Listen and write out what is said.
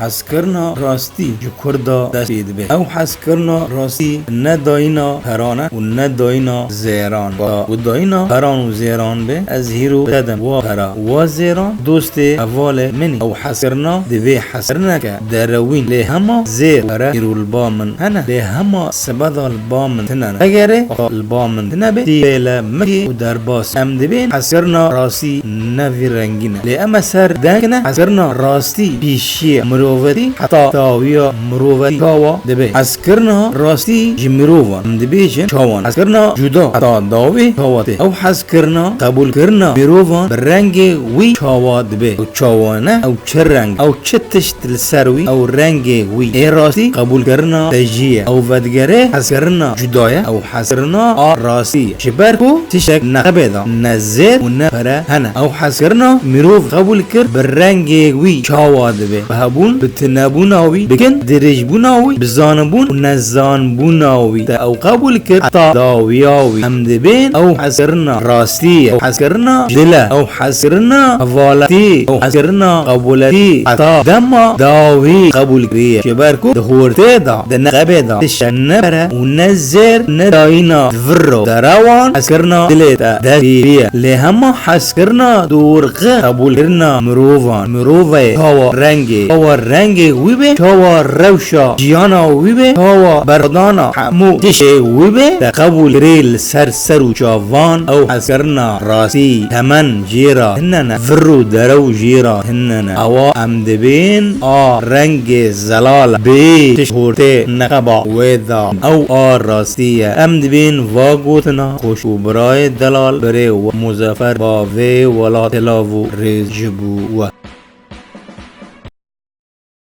حس کرنا راستی جو کردا دست بید به او حس کرنا راستی نه داینا هرانه و نه داینا زیران و داینا هران و زیران به از هیرو دادم و هرا و زیران دوست اول منی او حس کرنا دوی حس کرنا که دروین لی هما زیر هرا هیرو البامن هنه لی هما سبدا البامن تنن اگره البامن تنبه دیل مکی و درباس ام دبین حس کرنا راستی نوی رنگینه لی اما سر دنگنه حس کرنا راستی پیشی مروفتی حتی تاویا مروفتی کاوا دبی حس کرنا راستی جمروفان ام دبیشن چاوان حس کرنا جدا حتی داوی کاواته او حس کرنا قبول کرنا مروفان برنگ وی چاوا دبی او چاوانه او چه رنگ او چه تشت السروی او رنگ وی ای راستی قبول کرنا تجیه او ودگره حس کرنا جدایه او حس کرنا راستی شبرکو تشک نقبدا نزید و نفره هنه او حس کرنا مروف قبول کرد برنگ وی چاوا دبی بهبون بتنبوناوی بکن درجبوناوی بزانبون و نزانبوناوی تا او قبول کرد حتی داویاوی هم دبین او حس کرنا راستی او حس کرنا دله او حس کرنا حوالتی او حس کرنا قبولتی حتی دما داوی قبول کریه شبرکو دخورته دا دنقبه دا تشنبره و نزر نداینا فرو دروان حس کرنا دلیتا دریه لهما حس کرنا دورقه قبول کرنا مروفان مروفه هوا رنگی هوا رنگ ویبه هوا روشا جیانا ویبه هوا بردانا حمو تشه ویبه تقبول ریل سر و جاوان او حس کرنا راسی تمن جیرا هننا فرو درو جیرا هننا اوا امدبین رنگ زلال بی تشهورته نقبا ویدا او راستیه امدبین واگوتنا خوش و برای دلال بره و مزفر با وی ولا تلاو ریز جبو و